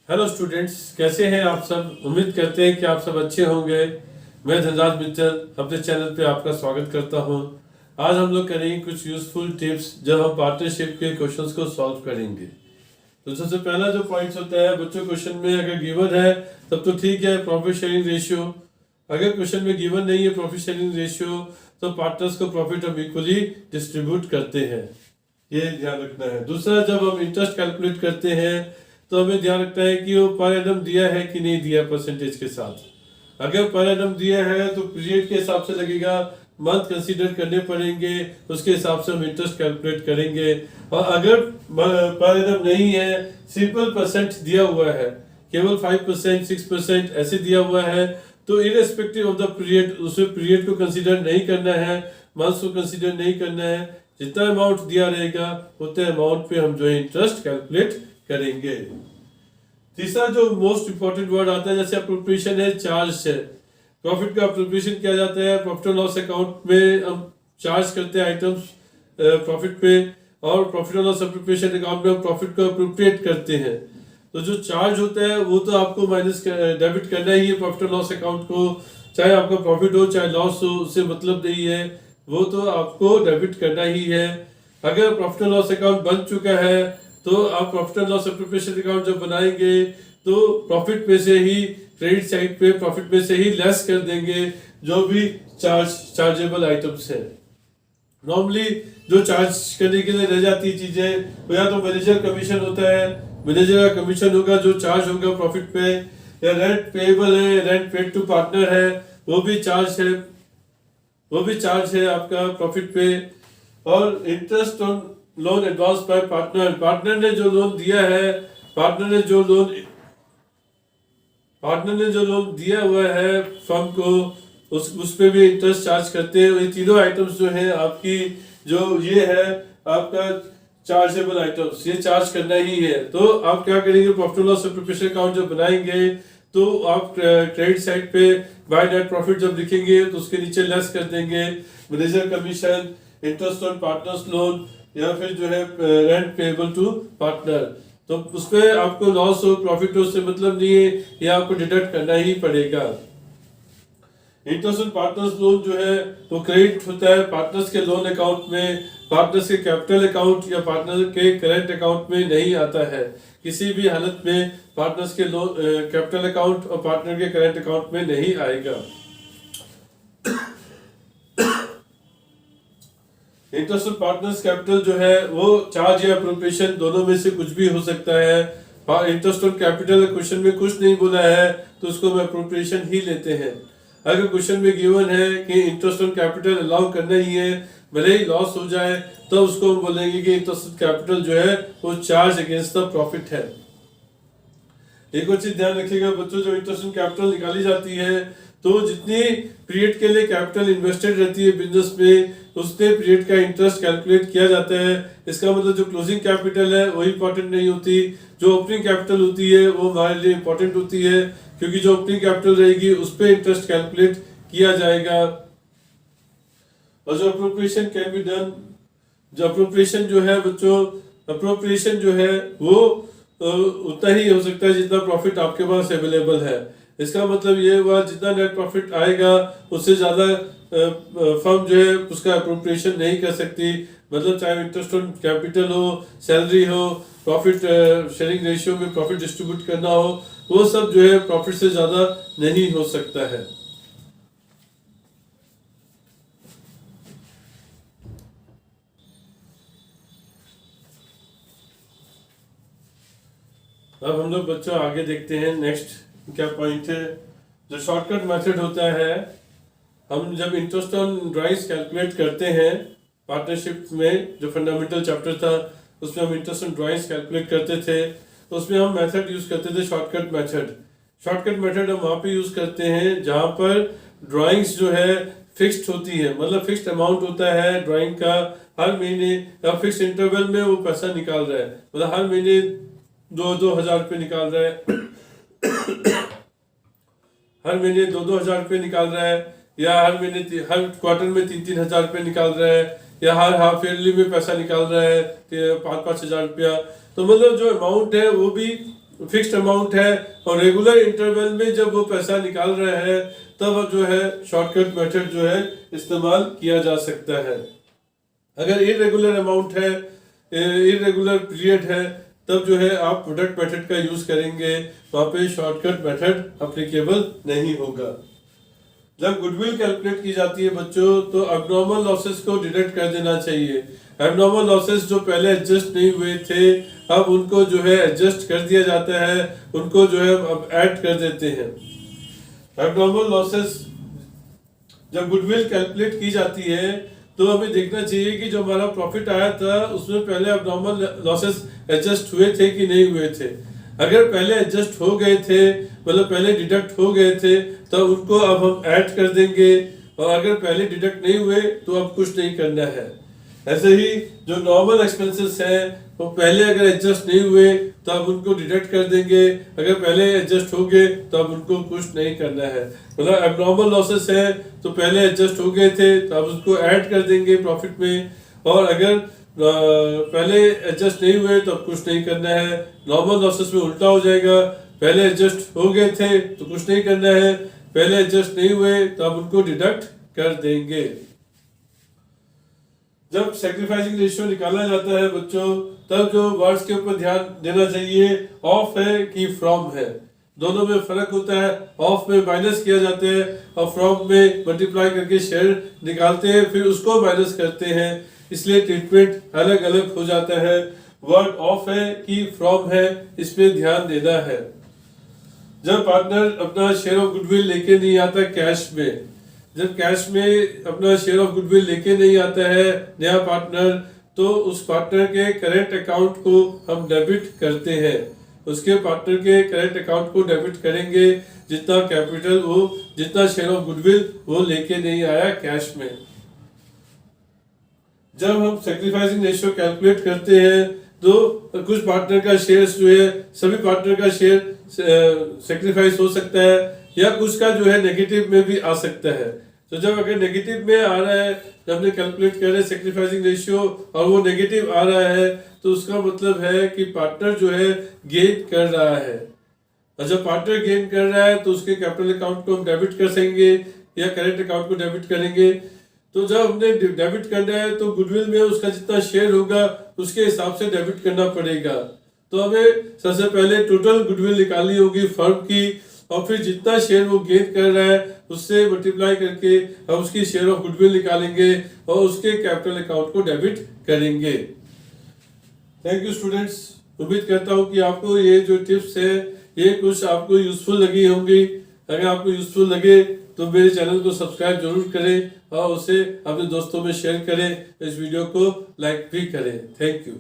Hello students, कैसे हैं आप सब। उम्मीद करते हैं कि आप सब अच्छे होंगे। मैं धनराज मित्तल अपने चैनल पे आपका स्वागत करता हूं। आज हम लोग करेंगे कुछ यूजफुल टिप्स जब हम पार्टनरशिप के क्वेश्चंस को सॉल्व करेंगे। तो सबसे पहला जो पॉइंट होता है बच्चों, क्वेश्चन में अगर गिवन है तब तो ठीक है, प्रॉफिट शेयरिंग रेशियो। अगर क्वेश्चन में गिवन नहीं है प्रॉफिट शेयरिंग रेशियो तो पार्टनर्स को प्रॉफिट हम इक्वली डिस्ट्रीब्यूट करते हैं, ये ध्यान रखना है। दूसरा, जब हम इंटरेस्ट कैलकुलेट करते हैं तो हमें ध्यान रखना है कि वो पर एनम दिया है कि नहीं दिया परसेंटेज के साथ। अगर पर एनम दिया है तो पीरियड के हिसाब से लगेगा, मंथ कंसीडर करने पड़ेंगे, उसके हिसाब से हम इंटरेस्ट कैलकुलेट करेंगे। और अगर पर एनम नहीं है, सिंपल परसेंट दिया हुआ है, केवल 5% 6% ऐसे दिया हुआ है, तो इरेस्पेक्टिव ऑफ द पीरियड उसमें पीरियड को कंसीडर नहीं करना है, मंथ्स को कंसीडर नहीं करना है। जितना अमाउंट दिया रहेगा उतने अमाउंट पे हम जो है इंटरेस्ट कैलकुलेट करेंगे। तीसरा जो मोस्ट इंपॉर्टेंट वर्ड आता है, जैसे अप्रोप्रिएशन है, चार्ज है। प्रॉफिट का अप्रोप्रिएशन किया जाता है, प्रॉफिट एंड लॉस अकाउंट में हम चार्ज करते हैं आइटम्स प्रॉफिट पे, और profit and loss appropriation account में हम प्रॉफिट को अप्रोप्रिएट करते हैं। तो जो चार्ज होता है वो तो आपको माइनस डेबिट करना ही है प्रॉफिट एंड लॉस अकाउंट को, चाहे आपका प्रॉफिट हो चाहे लॉस हो, उससे मतलब नहीं है, वो तो आपको डेबिट करना ही है। अगर प्रॉफिट एंड लॉस अकाउंट बन चुका है तो आप profit and loss appropriation account जब बनाएंगे तो प्रॉफिट में से ही, क्रेडिट साइड पे प्रॉफिट में से ही लेस कर देंगे जो भी चार्जेबल आइटम्स है। नॉर्मली जो चार्ज करने के लिए रह जाती चीजें, वो या तो मैनेजर कमीशन होता है, मैनेजर का कमीशन होगा जो चार्ज होगा प्रॉफिट पे, या रेंट पेएबल है, रेंट पेड टू पार्टनर है, वो भी चार्ज है, वो भी चार्ज है आपका प्रॉफिट पे। और interest on loan advance bye partner, partner ने जो लोन दिया है, पार्टनर ने जो लोन दिया हुआ है फर्म को, उस पे भी इंटरेस्ट चार्ज करते हैं। ये तीनों आइटम्स जो है आपकी, जो ये है आपका चार्जेबल आइटम्स, ये चार्ज करना ही है। तो आप क्या करेंगे, profit and loss appropriation account जब बनाएंगे तो आप क्रेडिट साइड पे बाय नेट प्रॉफिट जब लिखेंगे तो उसके नीचे लेस कर देंगे manager commission, interest on partners loan, या फिर जो है रेंट पेएबल टू पार्टनर। तो उस पर आपको लॉस हो प्रॉफिट हो उससे मतलब नहीं है, ये आपको डिडक्ट करना ही पड़ेगा। इंटरेस्ट ऑन पार्टनर्स लोन जो है वो क्रेडिट होता है पार्टनर्स के लोन अकाउंट में, पार्टनर्स के कैपिटल अकाउंट या पार्टनर के करंट अकाउंट में नहीं आता है। किसी भी हालत में पार्टनर्स के लोन कैपिटल अकाउंट और पार्टनर के करंट अकाउंट में नहीं आएगा। इंटरेस्ट ऑन पार्टनर्स कैपिटल जो है वो चार्ज या अप्रोप्रिएशन दोनों में से कुछ भी हो सकता है। इंटरेस्ट ऑन कैपिटल क्वेश्चन में कुछ नहीं बोला है तो उसको हम अप्रोप्रिएशन ही लेते हैं। अगर क्वेश्चन में गिवन है कि इंटरेस्ट ऑन कैपिटल अलाउ करना ही है, भले ही लॉस हो जाए, तो उसको हम बोलेंगे कि इंटरेस्ट ऑन कैपिटल जो है वो चार्ज अगेंस्ट द प्रॉफिट है। एक और चीज ध्यान रखिएगा बच्चों, जो इंटरेस्ट ऑन कैपिटल निकाली जाती है तो जितनी पीरियड के लिए कैपिटल इन्वेस्टेड रहती है बिजनेस में, उतने पीरियड का इंटरेस्ट कैलकुलेट किया जाता है। इसका मतलब जो क्लोजिंग कैपिटल है वो इंपॉर्टेंट नहीं होती, जो ओपनिंग कैपिटल होती है वो हमारे लिए इंपॉर्टेंट होती है, क्योंकि जो ओपनिंग कैपिटल रहेगी उस पर इंटरेस्ट कैलकुलेट किया जाएगा। और जो अप्रोप्रिएशन कैन बी डन, जो अप्रोप्रिएशन जो है बच्चों, अप्रोप्रिएशन जो है वो उतना ही हो सकता है जितना प्रॉफिट आपके पास अवेलेबल है। इसका मतलब ये हुआ जितना नेट प्रॉफिट आएगा उससे ज्यादा फर्म जो है उसका अप्रोप्रिएशन नहीं कर सकती। मतलब चाहे इंटरेस्ट ऑन कैपिटल हो, सैलरी हो, प्रॉफिट शेयरिंग रेशियो में प्रॉफिट डिस्ट्रीब्यूट करना हो, वो सब जो है प्रॉफिट से ज्यादा नहीं हो सकता है। अब हम लोग बच्चों आगे देखते हैं नेक्स्ट क्या पॉइंट है। जो शॉर्टकट मेथड होता है, हम जब इंटरेस्ट ऑन ड्राइंग्स कैलकुलेट करते हैं पार्टनरशिप में, जो फंडामेंटल चैप्टर था उसमें हम इंटरेस्ट ऑन ड्राइंग्स कैलकुलेट करते थे, तो उसमें हम मेथड यूज करते थे शॉर्टकट मेथड। शॉर्टकट मेथड हम वहाँ पे यूज करते हैं जहाँ पर ड्राइंग्स जो है फिक्स्ड होती है, मतलब फिक्स्ड अमाउंट होता है ड्राइंग का, हर महीने या फिक्स्ड इंटरवल में वो पैसा निकाल रहा है, मतलब हर महीने 2,000 रुपये निकाल रहा है, हर महीने 2,000 रुपये निकाल रहा है, या हर महीने हर क्वार्टर में 3,000 रुपये निकाल रहा है, या हर हाफ ईयरली में पैसा निकाल रहा है 5,000 रुपया। तो मतलब जो अमाउंट है वो भी फिक्स्ड अमाउंट है और रेगुलर इंटरवल में जब वो पैसा निकाल रहा है तब जो है शॉर्टकट मेथड जो है इस्तेमाल किया जा सकता है। अगर इरेगुलर अमाउंट है, इरेगुलर पीरियड है, तब जो है आप प्रोडक्ट मेथड का यूज करेंगे, वहां पे शॉर्टकट मेथड अप्लीकेबल नहीं होगा। जब गुडविल कैलकुलेट की जाती है बच्चों, तो एब्नॉर्मल लॉसेस को डिडक्ट कर देना चाहिए। एब्नॉर्मल लॉसेस जो पहले एडजस्ट नहीं हुए थे, अब उनको जो है एडजस्ट कर दिया जाता है, उनको जो है अब ऐड कर देते हैं। एब्नॉर्मल लॉसेस जब गुडविल कैलकुलेट की जाती है तो हमें देखना चाहिए कि जो हमारा प्रॉफिट आया था उसमें पहले एब्नॉर्मल लॉसेस एडजस्ट हुए थे कि नहीं हुए थे। अगर पहले एडजस्ट हो गए थे, मतलब पहले डिडक्ट हो गए थे, तो उनको अब हम ऐड कर देंगे, और अगर पहले डिडक्ट नहीं हुए तो अब कुछ नहीं करना है। ऐसे ही जो नॉर्मल एक्सपेंसेस हैं वो पहले अगर एडजस्ट नहीं हुए तो अब उनको डिडक्ट कर देंगे, अगर पहले एडजस्ट हो गए तो अब उनको कुछ नहीं करना है। मतलब एब्नॉर्मल लॉसेस है तो पहले एडजस्ट हो गए थे तो अब उसको ऐड कर देंगे प्रॉफिट में, और अगर पहले एडजस्ट नहीं हुए तो अब कुछ नहीं करना है। नॉर्मल लॉसेस में उल्टा हो जाएगा, पहले एडजस्ट हो गए थे तो कुछ नहीं करना है, पहले एडजस्ट नहीं हुए तो अब उनको डिडक्ट कर देंगे। जब सैक्रिफाइसिंग रेशियो निकाला जाता है बच्चों, तब जो वर्ड्स के ऊपर ध्यान देना चाहिए, ऑफ है कि फ्रॉम है, दोनों में फर्क होता है। ऑफ में माइनस किया जाता है और फ्रॉम में मल्टीप्लाई करके शेयर निकालते हैं, फिर उसको माइनस करते हैं, इसलिए ट्रीटमेंट अलग अलग हो जाता है। वर्ड ऑफ है कि फ्रॉम है, इस पे ध्यान देना है। जब पार्टनर अपना शेयर ऑफ गुडविल लेके नहीं आता कैश में, जब कैश में अपना शेयर ऑफ गुडविल लेके नहीं आता है नया पार्टनर, तो उस पार्टनर के करेंट अकाउंट को हम डेबिट करते हैं। उसके पार्टनर के करेंट अकाउंट को डेबिट करेंगे जितना कैपिटल वो, जितना शेयर ऑफ गुडविल वो लेके नहीं आया कैश में। जब हम सैक्रिफाइसिंग रेशियो कैलकुलेट करते हैं तो कुछ पार्टनर का शेयर जो है, सभी पार्टनर का शेयर सैक्रिफाइस हो सकता है, या कुछ का जो है नेगेटिव में भी आ सकता है। तो जब अगर नेगेटिव में आ रहा है, जब हमने कैलकुलेट कर रहे हैं सैक्रिफाइसिंग रेशियो और वो नेगेटिव आ रहा है, तो उसका मतलब है कि पार्टनर जो है गेन कर रहा है। और जब पार्टनर गेन कर रहा है तो उसके कैपिटल अकाउंट को हम डेबिट कर सकेंगे या करेंट अकाउंट को डेबिट करेंगे। तो जब हमने डेबिट करना है तो गुडविल में उसका जितना शेयर होगा उसके हिसाब से डेबिट करना पड़ेगा। तो हमें सबसे पहले टोटल गुडविल निकालनी होगी फर्म की, और फिर जितना शेयर वो गेन कर रहा है उससे मल्टीप्लाई करके हम उसकी शेयर ऑफ गुडविल निकालेंगे और उसके कैपिटल अकाउंट को डेबिट करेंगे। थैंक यू स्टूडेंट्स, उम्मीद करता हूँ कि आपको ये जो टिप्स है ये कुछ आपको यूजफुल लगी होंगी। अगर आपको यूजफुल लगे तो मेरे चैनल को सब्सक्राइब जरूर करें और उसे अपने दोस्तों में शेयर करें, इस वीडियो को लाइक भी करें। Thank you.